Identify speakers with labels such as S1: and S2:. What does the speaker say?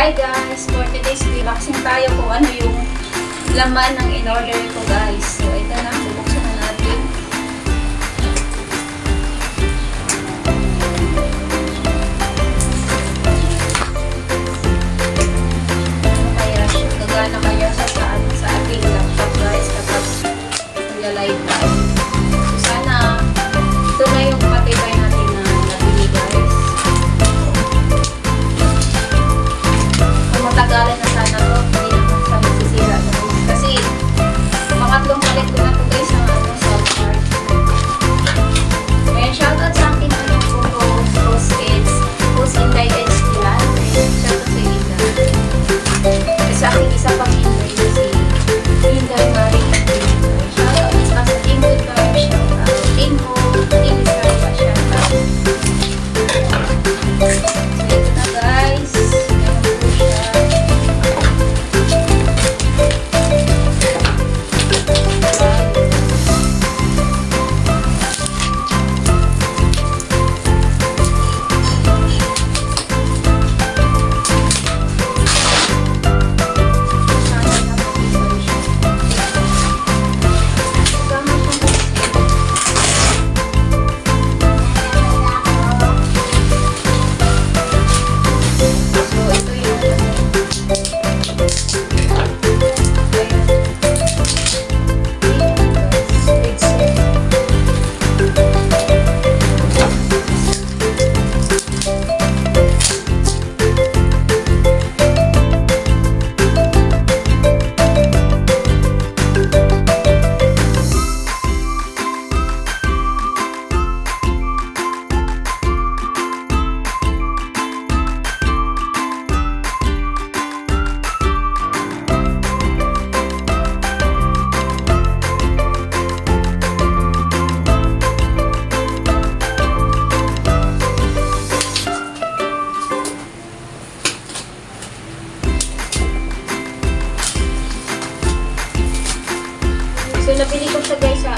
S1: Hi guys! For today's unboxing tayo kung ano yung laman ng in-order ko guys. So ito na, bubuksan na natin. Ano kaya siya? Gagana kaya siya sa ating laptop guys kapag mag-live tayo. So sana ito na yung matibay natin na nabili guys. Matagalan na sana to, hindi naman siya masisira na guys. Kasi pangatlong palit ko na to guys sa South Park. Ayan, shoutout sa aking post kids, post Inday Edge Kilan. Shoutout sa Inday. Sa aking isa pang Inday na si Inday Marie. Shoutout sa Team Goodbye, shoutout. Team Hope, Team Israel, shoutout. So ito na guys. So, nabili ko siya guys sa